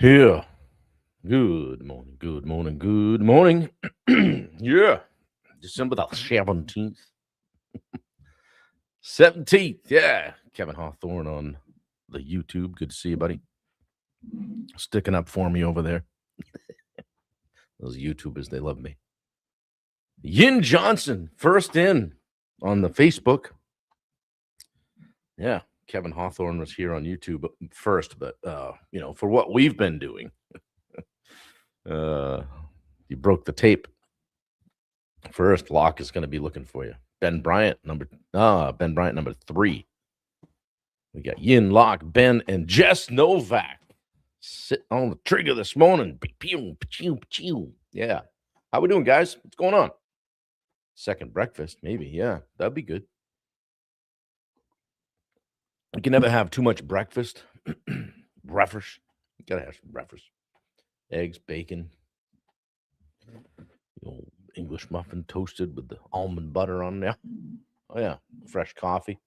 Here. Good morning, good morning, good morning. Yeah. December the 17th. 17th. Yeah. Kevin Hawthorne on the YouTube. Good to see you, buddy. Sticking up for me over there. Those YouTubers, they love me. Yin Johnson, first in on the Facebook. Yeah. Kevin Hawthorne was here on YouTube first, but for what we've been doing. You broke the tape. First, Locke is going to be looking for you. Ben Bryant number 3. We got Yin, Locke, Ben, and Jess Novak sitting on the trigger this morning. Yeah. How we doing, guys? What's going on? Second breakfast, maybe. Yeah, that'd be good. You can never have too much breakfast. Breakfast. You gotta have some breakfast. Eggs, bacon, English muffin toasted with the almond butter on there. Oh, yeah. Fresh coffee.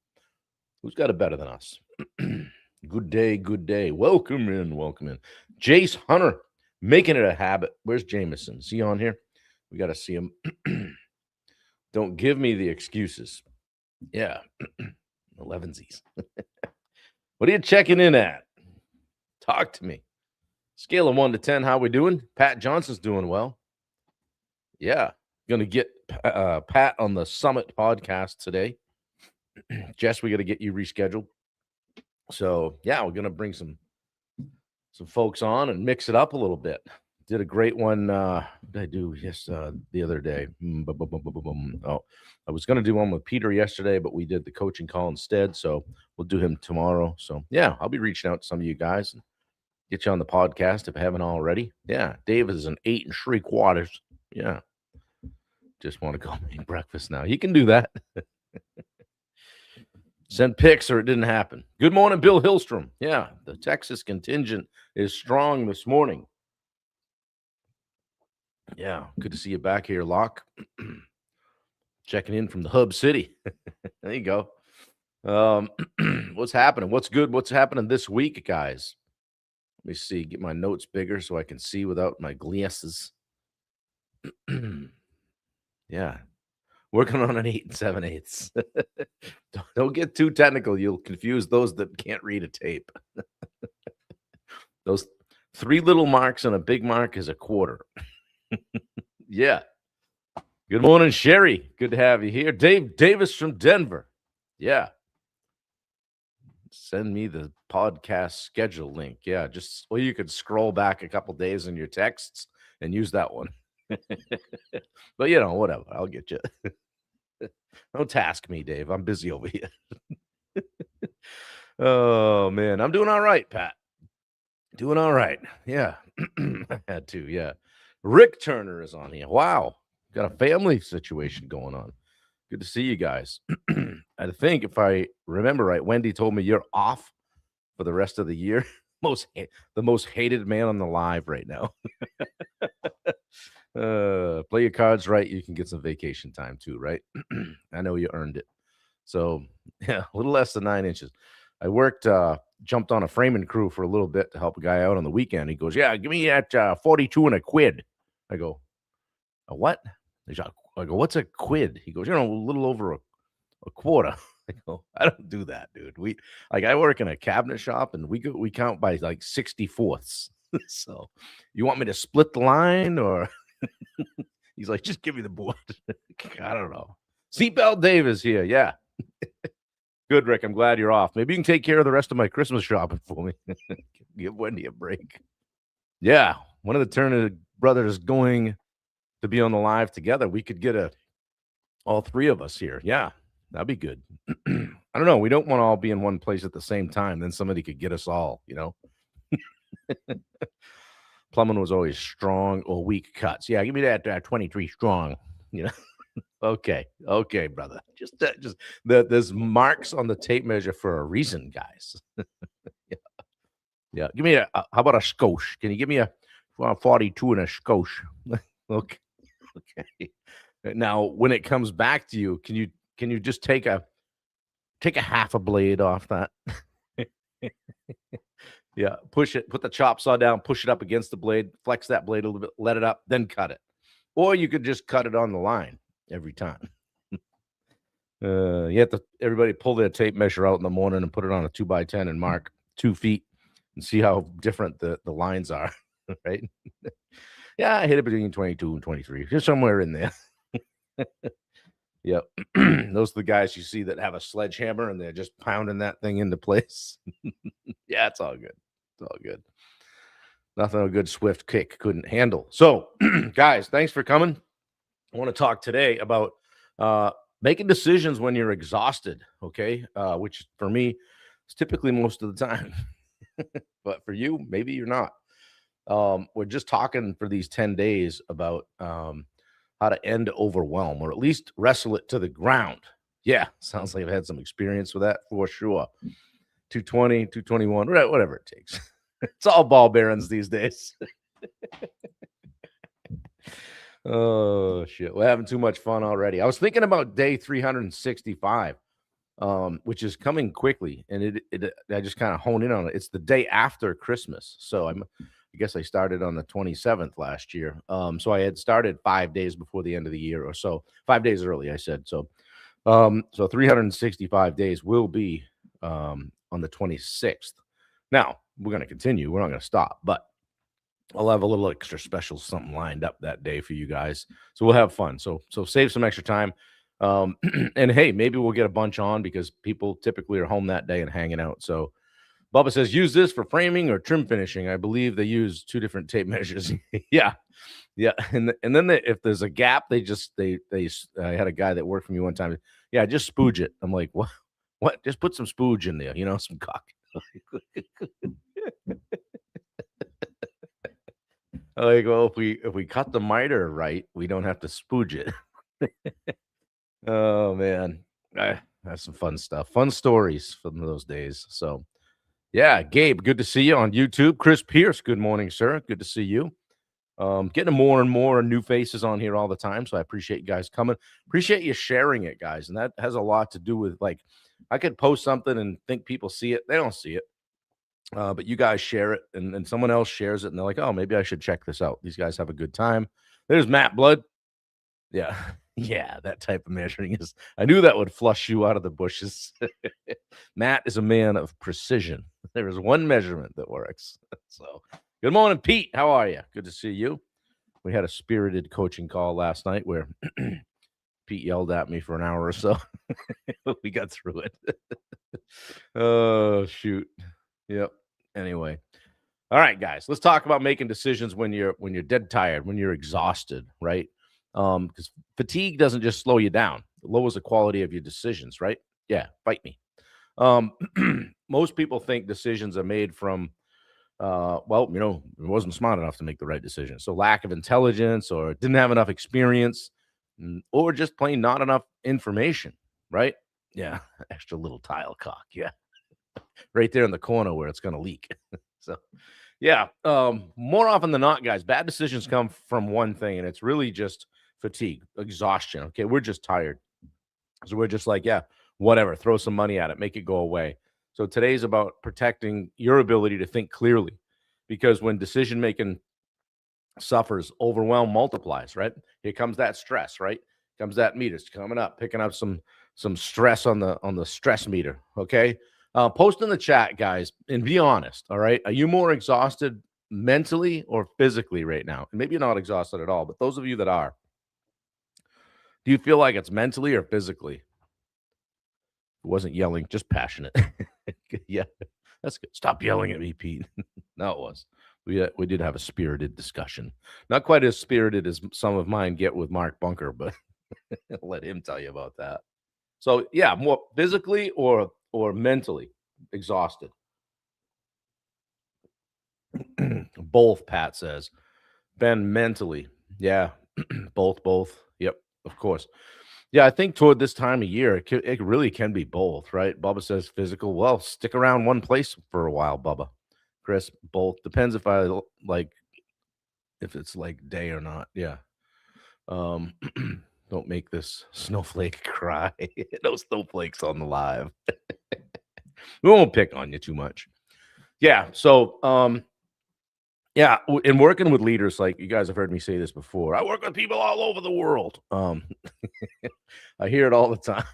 Who's got it better than us? Good day, good day. Welcome in, welcome in. Jace Hunter, making it a habit. Where's Jameson? Is he on here? We got to see him. Don't give me the excuses. Yeah. 11sies. What are you checking in at? Talk to me. Scale of 1 to 10, how we doing? Pat Johnson's doing well. Yeah. Going to get Pat on the Summit podcast today. Jess, we got to get you rescheduled. So, yeah, we're going to bring some folks on and mix it up a little bit. Did a great one. What did I do the other day? Oh, I was going to do one with Peter yesterday, but we did the coaching call instead. So we'll do him tomorrow. So, yeah, I'll be reaching out to some of you guys and get you on the podcast if I haven't already. Yeah, Dave is an 8 3/4. Yeah. Just want to go make breakfast now. You can do that. Sent pics or it didn't happen. Good morning, Bill Hillstrom. Yeah, the Texas contingent is strong this morning. Yeah, good to see you back here, Locke. Checking in from the Hub City. There you go. What's happening? What's good? What's happening this week, guys? Let me see. Get my notes bigger so I can see without my glasses. Yeah. Working on an 8 7/8. Don't get too technical. You'll confuse those that can't read a tape. Those 3 little marks and a big mark is a quarter. Yeah. Good morning, Sherry. Good to have you here. Dave Davis from Denver. Yeah. Send me the podcast schedule link. Yeah, just well, you could scroll back a couple days in your texts and use that one. But whatever. I'll get you. Don't task me, Dave. I'm busy over here. Oh, man. I'm doing all right, Pat. Doing all right. Yeah. I had to. Yeah. Rick Turner is on here. Wow. Got a family situation going on. Good to see you guys. I think if I remember right, Wendy told me you're off for the rest of the year. The most hated man on the live right now. Play your cards right. You can get some vacation time too, right? I know you earned it. So, yeah, a little less than 9 inches. I jumped on a framing crew for a little bit to help a guy out on the weekend. He goes, yeah, give me that 42 and a quid. I go, a what? I go, what's a quid? He goes, a little over a quarter. I go, I don't do that, dude. I work in a cabinet shop and we count by like 64ths. So you want me to split the line or he's like, just give me the board. I don't know. Seatbelt Dave is here. Yeah. Good, Rick. I'm glad you're off. Maybe you can take care of the rest of my Christmas shopping for me. Give Wendy a break. Yeah. One of the Turner brothers going to be on the live together. We could get all 3 of us here. Yeah. That'd be good. I don't know. We don't want to all be in one place at the same time. Then somebody could get us all, Plumbing was always strong or weak cuts. Yeah, give me that 23 strong, Okay, brother. Just there's marks on the tape measure for a reason, guys. Yeah. Give me how about a skosh? Can you give me a 42 and a skosh? Okay. Now, when it comes back to you, can you just take a half a blade off that? Yeah, push it, put the chop saw down, push it up against the blade, flex that blade a little bit, let it up, then cut it. Or you could just cut it on the line every time. You have to everybody pull their tape measure out in the morning and put it on a 2x10 and mark 2 feet and see how different the lines are, right? Yeah, I hit it between 22 and 23, just somewhere in there. Yep. Those are the guys you see that have a sledgehammer and they're just pounding that thing into place. Yeah, it's all good. It's all good. Nothing a good swift kick couldn't handle. So, guys, thanks for coming. I want to talk today about uh, making decisions when you're exhausted. Okay, which for me is typically most of the time, but for you, maybe you're not. We're just talking for these 10 days about how to end overwhelm or at least wrestle it to the ground. Yeah, sounds like I've had some experience with that for sure. 220, 221, whatever it takes. It's all ball bearings these days. Oh shit, we're having too much fun already. I was thinking about day 365, which is coming quickly, and I just kind of hone in on it. It's the day after Christmas, so I guess I started on the 27th last year. So I had started 5 days before the end of the year, or so 5 days early. I said so. So 365 days will be on the 26th. Now we're going to continue. We're not going to stop, but I'll have a little extra special something lined up that day for you guys. So we'll have fun. So save some extra time. And hey, maybe we'll get a bunch on because people typically are home that day and hanging out. So Bubba says use this for framing or trim finishing. I believe they use two different tape measures. Yeah. Yeah. And then if there's a gap, they I had a guy that worked for me one time. Yeah, just spooge it. I'm like, what? What? Just put some spooge in there, some cock. Like, well, if we cut the miter right, we don't have to spooge it. Oh man, that's some fun stuff. Fun stories from those days. So, yeah, Gabe, good to see you on YouTube. Chris Pierce, good morning, sir. Good to see you. Getting more and more new faces on here all the time, so I appreciate you guys coming. Appreciate you sharing it, guys, and that has a lot to do with like I could post something and think people see it. They don't see it. But you guys share it, and someone else shares it, and they're like, "Oh, maybe I should check this out." These guys have a good time. There's Matt Blood. Yeah, yeah, that type of measuring is. I knew that would flush you out of the bushes. Matt is a man of precision. There is one measurement that works. So, good morning, Pete. How are you? Good to see you. We had a spirited coaching call last night where Pete yelled at me for an hour or so. We got through it. Oh shoot. Yep. Anyway. All right, guys. Let's talk about making decisions when you're dead tired, when you're exhausted, right? Because fatigue doesn't just slow you down, it lowers the quality of your decisions, right? Yeah, fight me. Um, most people think decisions are made from well, it wasn't smart enough to make the right decision. So lack of intelligence or didn't have enough experience or just plain not enough information, right? Yeah, extra little tile cock. Yeah, right there in the corner where it's going to leak. So, yeah, more often than not, guys, bad decisions come from one thing, and it's really just fatigue, exhaustion. Okay, we're just tired. So we're just like, yeah, whatever, throw some money at it, make it go away. So today's about protecting your ability to think clearly because when decision making suffers, overwhelm multiplies, right? Here comes that stress, right? Comes that meter. It's coming up, picking up some stress on the stress meter. Okay. Post in the chat, guys, and be honest. All right. Are you more exhausted mentally or physically right now? And maybe you're not exhausted at all, but those of you that are, do you feel like it's mentally or physically? It wasn't yelling, just passionate. Yeah, that's good. Stop yelling at me, Pete. No, it was. We did have a spirited discussion. Not quite as spirited as some of mine get with Mark Bunker, but I'll let him tell you about that. So yeah, more physically or mentally exhausted. Both, Pat says. Ben, mentally. Yeah, both. Yep, of course. Yeah, I think toward this time of year, it really can be both, right? Bubba says physical. Well, stick around one place for a while, Bubba. Chris, both. Depends if if it's like day or not. Yeah. Um, don't make this snowflake cry. No snowflakes on the live. We won't pick on you too much. Yeah. So, yeah, in working with leaders, like you guys have heard me say this before, I work with people all over the world. I hear it all the time.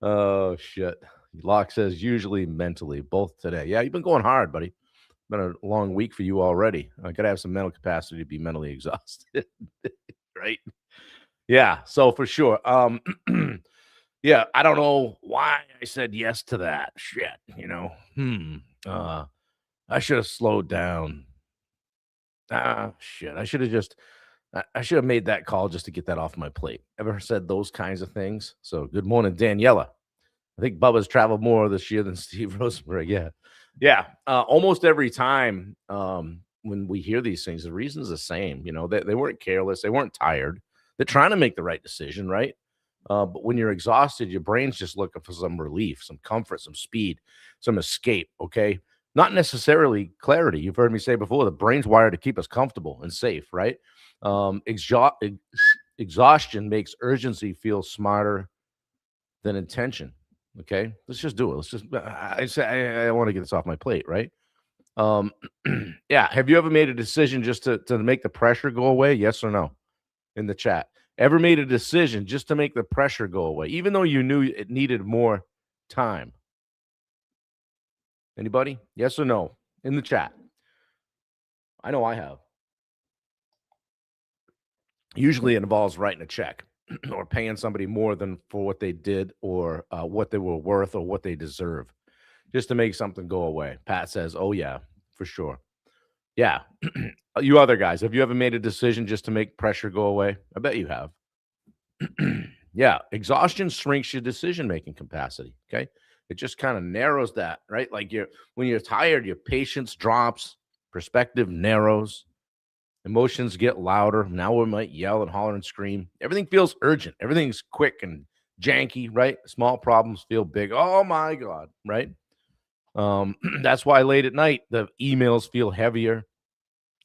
Oh shit. Locke says usually mentally, both today. Yeah, you've been going hard, buddy. Been a long week for you already. I gotta have some mental capacity to be mentally exhausted. Right? Yeah, so for sure. Yeah, I don't know why I said yes to that. Shit, you know. Uh I should have slowed down. Ah, shit. I should have just I should have made that call just to get that off my plate. Ever said those kinds of things? So good morning, Daniela. I think Bubba's traveled more this year than Steve Rosenberg. Yeah. Yeah. Almost every time when we hear these things, the reason's the same. You know, they weren't careless, they weren't tired. They're trying to make the right decision, right? But when you're exhausted, your brain's just looking for some relief, some comfort, some speed, some escape. Okay. Not necessarily clarity. You've heard me say before, the brain's wired to keep us comfortable and safe, right? Exhaustion makes urgency feel smarter than intention. Okay, let's just do it. Let's just. I say I want to get this off my plate, right? Um, yeah. Have you ever made a decision just to make the pressure go away? Yes or no? In the chat, ever made a decision just to make the pressure go away, even though you knew it needed more time? Anybody? Yes or no? In the chat. I know I have. Usually, it involves writing a check or paying somebody more than for what they did or what they were worth or what they deserve, just to make something go away. Pat says, "Oh yeah, for sure." Yeah. You other guys, have you ever made a decision just to make pressure go away? I bet you have. Yeah, exhaustion shrinks your decision making capacity. Okay, it just kind of narrows that, right? Like when you're tired, your patience drops, perspective narrows, emotions get louder. Now we might yell and holler and scream. Everything feels urgent. Everything's quick and janky, right? Small problems feel big. Oh my god, right? That's why late at night the emails feel heavier,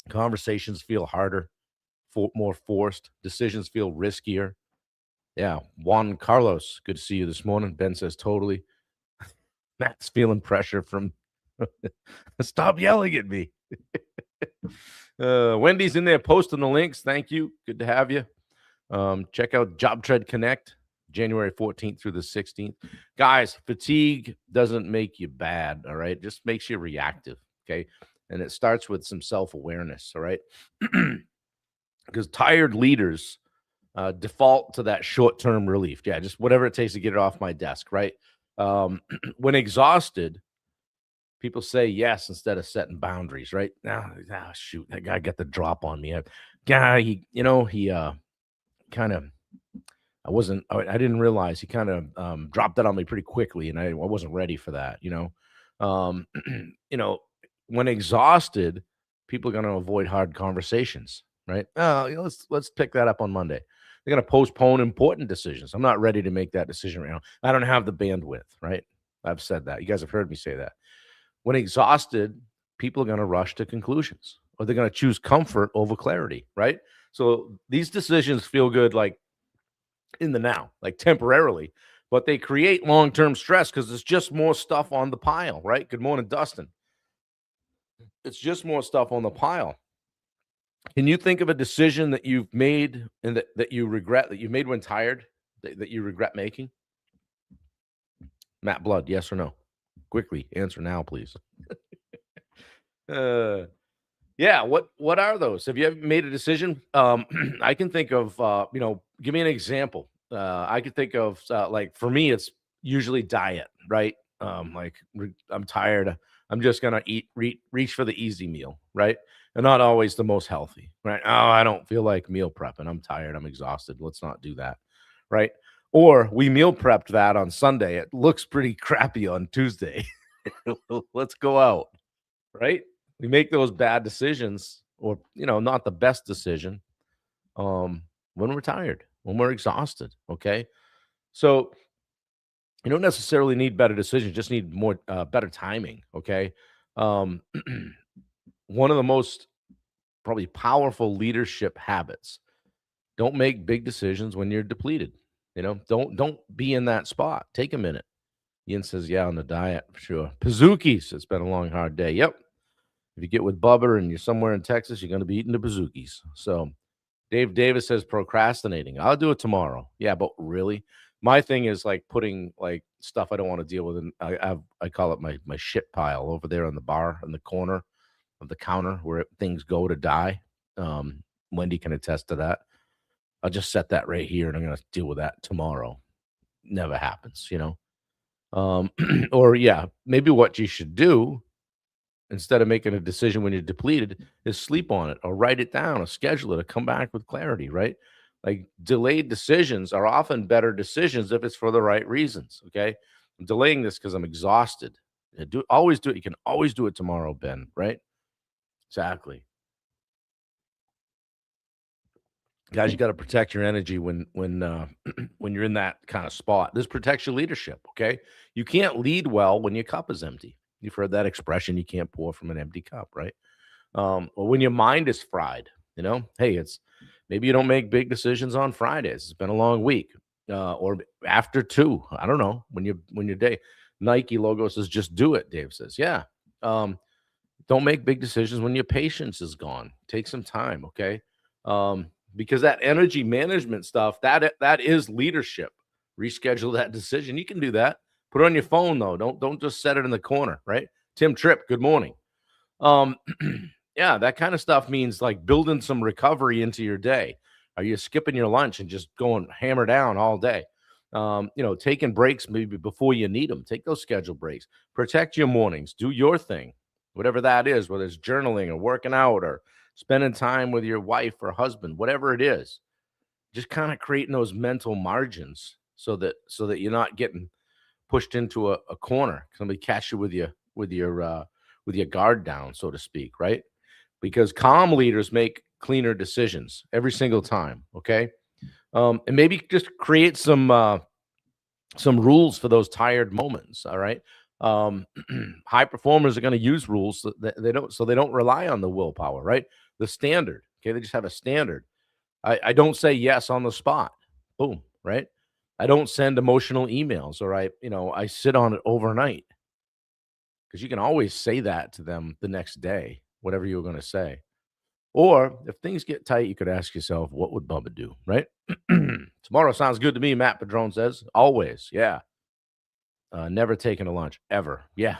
conversations feel harder, more forced, decisions feel riskier. Yeah, Juan Carlos, good to see you this morning. Ben says totally. Matt's feeling pressure from stop yelling at me. Wendy's in there posting the links. Thank you. Good to have you. Check out Job Tread Connect, January 14th through the 16th. Guys, fatigue doesn't make you bad, all right? It just makes you reactive, okay? And it starts with some self-awareness, all right? Because tired leaders default to that short-term relief. Yeah, just whatever it takes to get it off my desk, right? When exhausted, people say yes instead of setting boundaries, right? Now, shoot, that guy got the drop on me. Guy, he kind of I didn't realize he kind of dropped that on me pretty quickly, and I wasn't ready for that. Um, you know, when exhausted, people are going to avoid hard conversations, right? Oh, let's pick that up on Monday. They're going to postpone important decisions. I'm not ready to make that decision right now. I don't have the bandwidth, right? I've said that. You guys have heard me say that. When exhausted, people are going to rush to conclusions, or they're going to choose comfort over clarity, right? So these decisions feel good, like in the now, like temporarily, but they create long term stress because there's just more stuff on the pile, right? Good morning, Dustin. It's just more stuff on the pile. Can you think of a decision that you've made and that you regret, that you made when tired, that you regret making? Matt Blood, yes or no? Quickly answer now, please. uh, yeah, what are those? Have you ever made a decision? I can think of give me an example. I could think of like for me, it's usually diet, right? I'm tired. I'm just gonna reach for the easy meal, right? And not always the most healthy, right? Oh, I don't feel like meal prepping. I'm tired. I'm exhausted. Let's not do that, right? Or we meal prepped that on Sunday. It looks pretty crappy on Tuesday. Let's go out, right? We make those bad decisions, or not the best decision, when we're tired, when we're exhausted. Okay, so you don't necessarily need better decisions, just need more better timing. Okay, um, one of the most probably powerful leadership habits: don't make big decisions when you're depleted. Don't be in that spot. Take a minute. Ian says, yeah, on the diet for sure. Pazookies. It's been a long, hard day. Yep. If you get with Bubba and you're somewhere in Texas, you're going to be eating the Pazookies. So Dave Davis says procrastinating. I'll do it tomorrow. Yeah, but really, my thing is like putting like stuff I don't want to deal with, and I call it my shit pile over there on the bar in the corner of the counter where things go to die. Wendy can attest to that. I'll just set that right here, and I'm going to deal with that tomorrow. Never happens, you know. Or yeah, maybe what you should do instead of making a decision when you're depleted is sleep on it or write it down or schedule it or come back with clarity, right? Like delayed decisions are often better decisions if it's for the right reasons. Okay. I'm delaying this because I'm exhausted. Always do it. You can always do it tomorrow, Ben, right? Exactly. Guys, you got to protect your energy when when you're in that kind of spot. This protects your leadership. Okay. You can't lead well when your cup is empty. You've heard that expression, you can't pour from an empty cup, right? Or when your mind is fried, you know, hey, it's maybe you don't make big decisions on Fridays. It's been a long week, or after two. I don't know when your day. Nike logo says just do it. Dave says, yeah. Don't make big decisions when your patience is gone. Take some time, okay? Because that energy management stuff that is leadership. Reschedule that decision. You can do that. Put it on your phone though. Don't just set it in the corner, right? Tim Tripp, good morning. Um, yeah, that kind of stuff means like building some recovery into your day. Are you skipping your lunch and just going hammer down all day? Taking breaks maybe before you need them. Take those scheduled breaks. Protect your mornings. Do your thing, whatever that is, whether it's journaling or working out or spending time with your wife or husband, whatever it is. Just kind of creating those mental margins so that you're not getting pushed into a corner. Somebody catch you with your guard down, so to speak, right? Because calm leaders make cleaner decisions every single time. Okay, and maybe just create some rules for those tired moments. All right, high performers are going to use rules that they don't rely on the willpower, right? The standard. Okay, they just have a standard. I don't say yes on the spot. Boom, right? I don't send emotional emails, or I sit on it overnight because you can always say that to them the next day, whatever you were going to say. Or if things get tight, you could ask yourself, what would Bubba do? Right? Tomorrow sounds good to me, Matt Padron says. Always. Yeah. Never taking a lunch ever. Yeah.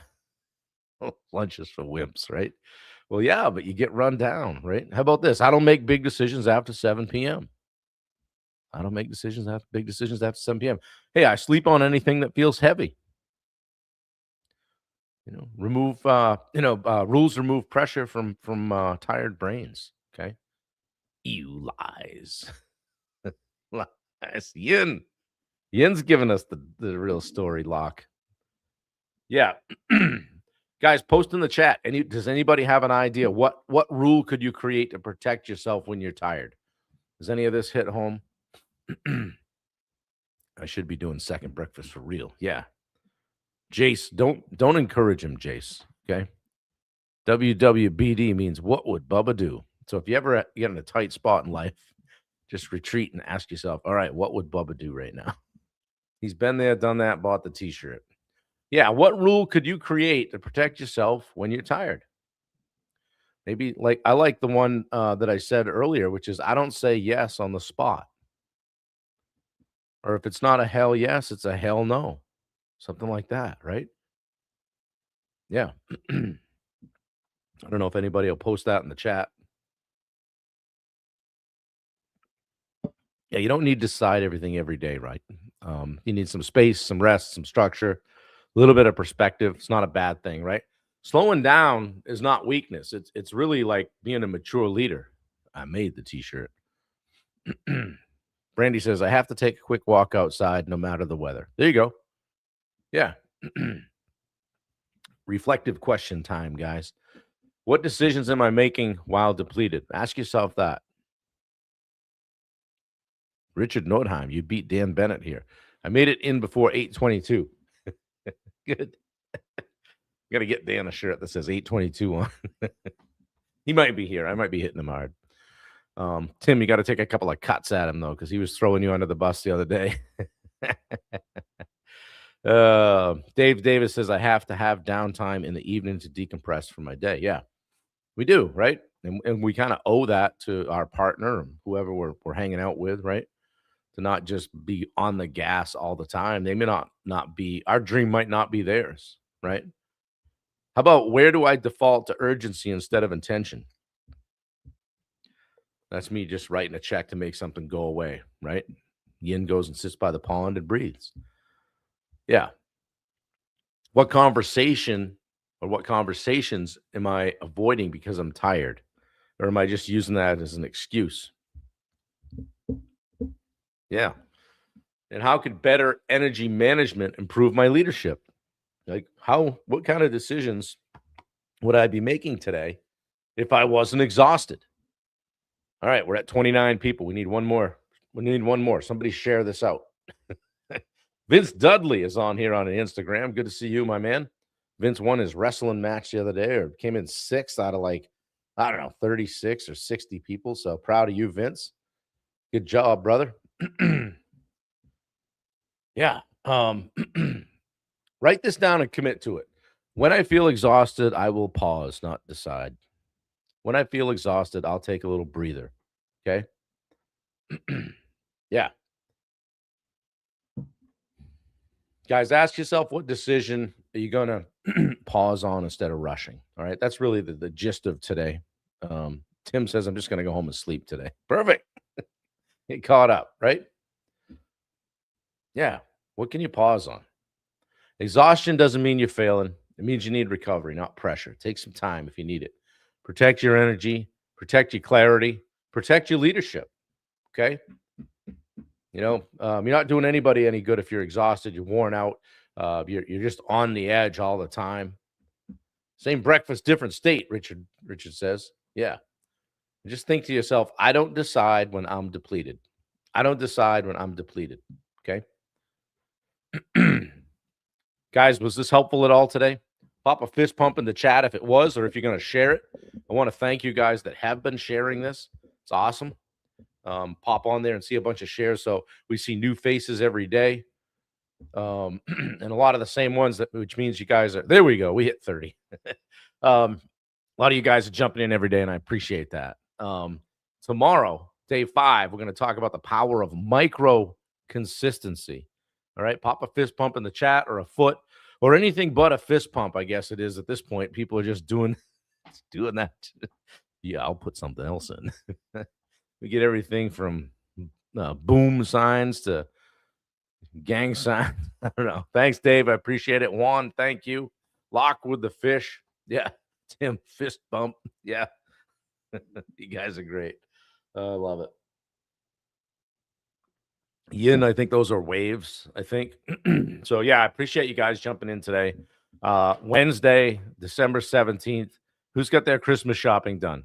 Lunch is for wimps, right? Well, yeah, but you get run down, right? How about this? I don't make big decisions after 7 p.m. I don't make big decisions after 7 p.m. Hey, I sleep on anything that feels heavy. Rules remove pressure from tired brains. Okay. You lies. Lies. Yin's giving us the real story, Locke. Yeah. Guys, post in the chat. Does anybody have an idea? What rule could you create to protect yourself when you're tired? Does any of this hit home? I should be doing second breakfast for real. Yeah. Jace, don't encourage him, Jace. Okay. WWBD means what would Bubba do? So if you ever get in a tight spot in life, just retreat and ask yourself, all right, what would Bubba do right now? He's been there, done that, bought the t-shirt. Yeah, what rule could you create to protect yourself when you're tired? Maybe I like the one that I said earlier, which is I don't say yes on the spot. Or if it's not a hell yes, it's a hell no. Something like that, right? Yeah. I don't know if anybody will post that in the chat. Yeah, you don't need to decide everything every day, right? You need some space, some rest, some structure, a little bit of perspective. It's not a bad thing, right? Slowing down is not weakness. It's really like being a mature leader. I made the t-shirt. Brandy says, I have to take a quick walk outside no matter the weather. There you go. Yeah. Reflective question time, guys. What decisions am I making while depleted? Ask yourself that. Richard Nordheim, you beat Dan Bennett here. I made it in before 8:22. Good. Got to get Dan a shirt that says 8:22 on. He might be here. I might be hitting him hard. Tim, you got to take a couple of cuts at him though, because he was throwing you under the bus the other day. Dave Davis says I have to have downtime in the evening to decompress from my day. Yeah, we do, right? And we kind of owe that to our partner, or whoever we're hanging out with, right? To not just be on the gas all the time. They may not be our dream might not be theirs, right? How about where do I default to urgency instead of intention? That's me just writing a check to make something go away, right? Yin goes and sits by the pond and breathes. Yeah. What conversation or what conversations am I avoiding because I'm tired? Or am I just using that as an excuse? Yeah. And how could better energy management improve my leadership? Like, what kind of decisions would I be making today if I wasn't exhausted? All right, we're at 29 people. We need one more. We need one more. Somebody share this out. Vince Dudley is on here on Instagram. Good to see you, my man. Vince won his wrestling match the other day, or came in sixth out of like, I don't know, 36 or 60 people. So proud of you, Vince. Good job, brother. Yeah. Write this down and commit to it. When I feel exhausted, I will pause, not decide. When I feel exhausted, I'll take a little breather. Okay. Yeah. Guys, ask yourself, what decision are you going to pause on instead of rushing? All right. That's really the gist of today. Tim says, I'm just going to go home and sleep today. Perfect. Get caught up, right? Yeah. What can you pause on? Exhaustion doesn't mean you're failing. It means you need recovery, not pressure. Take some time if you need it. Protect your energy, protect your clarity, protect your leadership. Okay. You're not doing anybody any good if you're exhausted, you're worn out, you're just on the edge all the time. Same breakfast, different state, Richard says. Yeah. Just think to yourself, I don't decide when I'm depleted. I don't decide when I'm depleted. Okay. Guys, was this helpful at all today? Pop a fist pump in the chat if it was, or if you're going to share it. I want to thank you guys that have been sharing this. It's awesome. Pop on there and see a bunch of shares. So we see new faces every day. And a lot of the same ones, which means you guys are, there we go. We hit 30. A lot of you guys are jumping in every day, and I appreciate that. Tomorrow, day 5, we're going to talk about the power of micro consistency. All right. Pop a fist pump in the chat, or a foot, or anything but a fist pump. I guess it is at this point. People are just doing that. Yeah, I'll put something else in. We get everything from boom signs to gang signs. I don't know. Thanks, Dave. I appreciate it. Juan, thank you. Lock with the fish. Yeah. Tim, fist bump. Yeah. You guys are great. I love it. Yin, I think those are waves, I think. So, yeah, I appreciate you guys jumping in today. Wednesday, December 17th. Who's got their Christmas shopping done?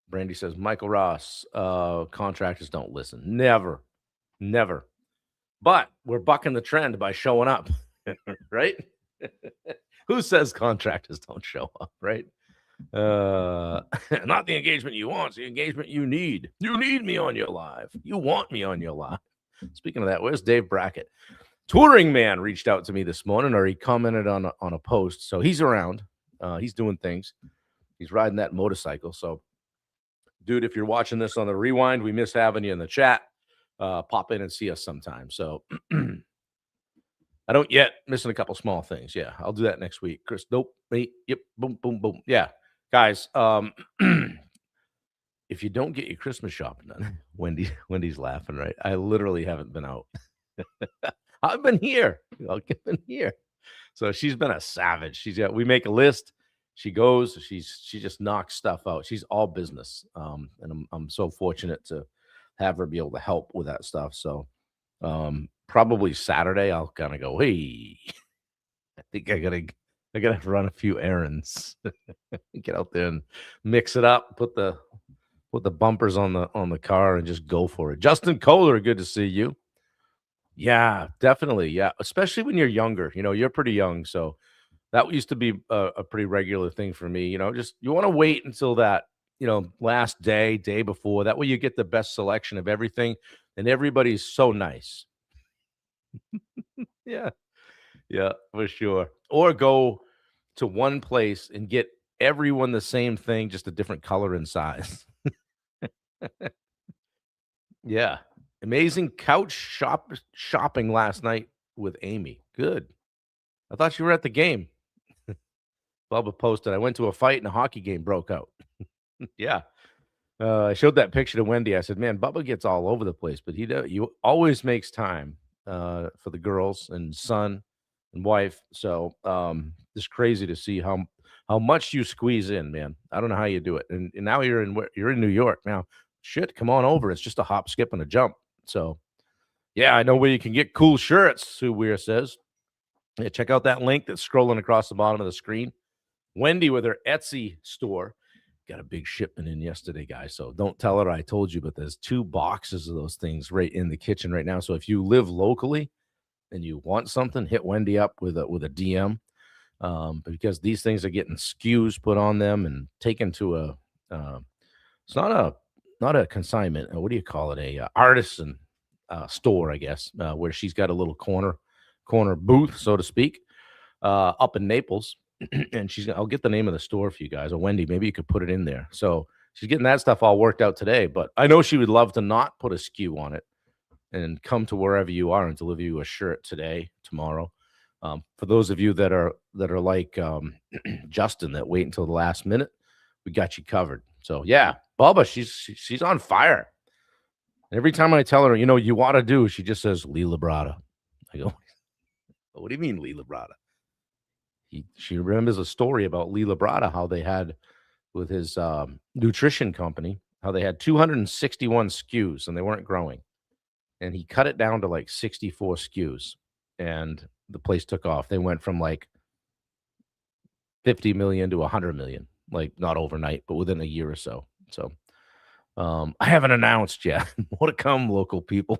Brandy says, Michael Ross, contractors don't listen. Never. But we're bucking the trend by showing up, right? Who says contractors don't show up, right? Not the engagement you want, it's the engagement you need. You need me on your live. You want me on your live. Speaking of that, where's Dave Brackett? Touring Man reached out to me this morning, or he commented on a post. So he's around. He's doing things. He's riding that motorcycle. So, dude, if you're watching this on the rewind, we miss having you in the chat. Pop in and see us sometime. So I don't yet, missing a couple small things. Yeah, I'll do that next week. Chris, nope, me, yep, boom, boom, boom. Yeah, guys, if you don't get your Christmas shopping done, Wendy's laughing, right? I literally haven't been out. I've been here. I've been here. So she's been a savage. We make a list. She goes. She just knocks stuff out. She's all business. And I'm so fortunate to have her be able to help with that stuff. So probably Saturday I'll kind of go, hey, I think I gotta run a few errands. Get out there and mix it up, put the bumpers on the car and just go for it. Justin Kohler, good to see you. Yeah, definitely. Yeah, especially when you're younger. You're pretty young, so that used to be a pretty regular thing for me. Just you want to wait until that last day before. That way you get the best selection of everything, and everybody's so nice. Yeah. Yeah, for sure. Or go to one place and get everyone the same thing, just a different color and size. Yeah. Amazing couch shopping last night with Amy. Good. I thought you were at the game. Bubba posted, I went to a fight and a hockey game broke out. Yeah. I showed that picture to Wendy. I said, "Man, Bubba gets all over the place, but you always makes time for the girls and son and wife." So it's crazy to see how much you squeeze in, man. I don't know how you do it. And now you're in New York now. Shit, come on over. It's just a hop, skip, and a jump. So yeah, I know where you can get cool shirts. Sue Weir says, yeah, check out that link that's scrolling across the bottom of the screen. Wendy with her Etsy store got a big shipment in yesterday, guys. So don't tell her I told you, but there's 2 boxes of those things right in the kitchen right now. So if you live locally and you want something, hit Wendy up with a DM, because these things are getting SKUs put on them and taken to uh, it's not a consignment. What do you call it? A artisan store, I guess, where she's got a little corner booth, so to speak, up in Naples. And I'll get the name of the store for you guys. Or Wendy, maybe you could put it in there. So she's getting that stuff all worked out today. But I know she would love to not put a SKU on it and come to wherever you are and deliver you a shirt today, tomorrow. For those of you that are like Justin that wait until the last minute, we got you covered. So yeah, Bubba, she's on fire. Every time I tell her, you want to do, she just says Lee Labrada. I go, what do you mean Lee Labrada? She remembers a story about Lee Labrada, how they had with his nutrition company, how they had 261 SKUs and they weren't growing. And he cut it down to like 64 SKUs and the place took off. They went from like 50 million to 100 million, like not overnight, but within a year or so. So I haven't announced yet. More to come, local people.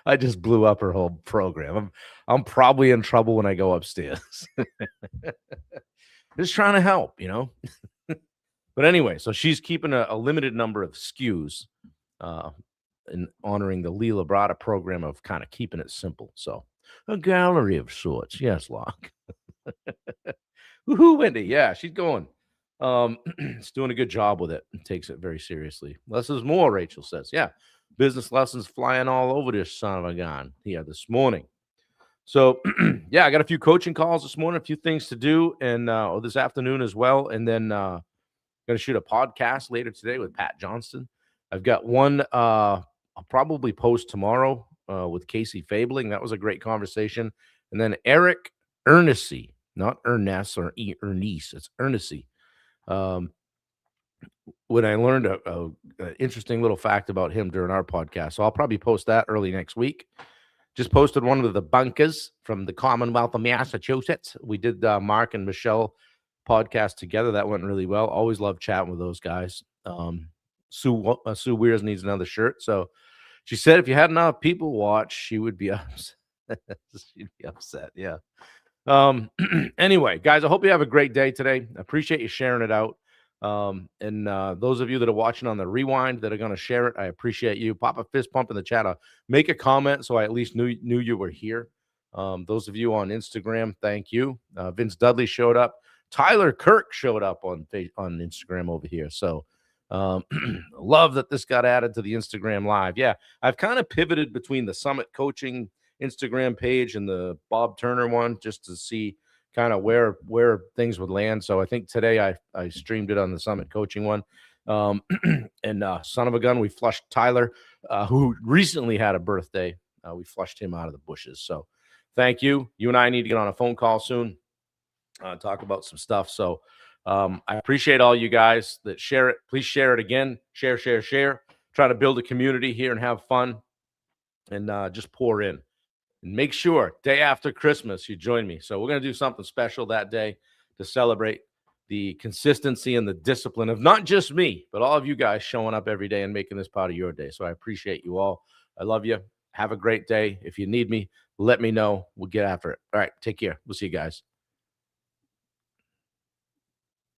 I just blew up her whole program. I'm probably in trouble when I go upstairs. Just trying to help, But anyway, so she's keeping a limited number of SKUs uh, in honoring the Lee Labrada program of kind of keeping it simple. So a gallery of sorts. Yes, Locke. Woohoo, Wendy. Yeah, she's going. It's doing a good job with it and takes it very seriously. Less is more, Rachel says. Yeah, business lessons flying all over this son of a gun here this morning. So, yeah, I got a few coaching calls this morning, a few things to do, and this afternoon as well. And then going to shoot a podcast later today with Pat Johnston. I've got one I'll probably post tomorrow with Casey Fabling. That was a great conversation. And then Eric Ernest, not Ernest or Ernest, it's Ernest. When I learned a interesting little fact about him during our podcast. So I'll probably post that early next week. Just posted one of the bunkers from the Commonwealth of Massachusetts. We did Mark and Michelle podcast together. That went really well. Always love chatting with those guys. Sue Weirs needs another shirt. So she said if you had enough people watch, she would be upset. She'd be upset. Yeah. Anyway, guys, I hope you have a great day today. I appreciate you sharing it out. And those of you that are watching on the rewind that are going to share it, I appreciate you. Pop a fist pump in the chat. Make a comment so I at least knew you were here. Those of you on Instagram, thank you. Vince Dudley showed up. Tyler Kirk showed up on Instagram over here. So love that this got added to the Instagram live. Yeah, I've kind of pivoted between the Summit Coaching Instagram page and the Bob Turner one just to see kind of where things would land. So I think today I streamed it on the Summit Coaching one. And son of a gun, we flushed Tyler, who recently had a birthday. We flushed him out of the bushes. So thank you. You and I need to get on a phone call soon, talk about some stuff. So I appreciate all you guys that share it. Please share it again. Share. Try to build a community here and have fun and just pour in. And make sure day after Christmas you join me. So we're going to do something special that day to celebrate the consistency and the discipline of not just me, but all of you guys showing up every day and making this part of your day. So I appreciate you all. I love you. Have a great day. If you need me, let me know. We'll get after it. All right. Take care. We'll see you guys.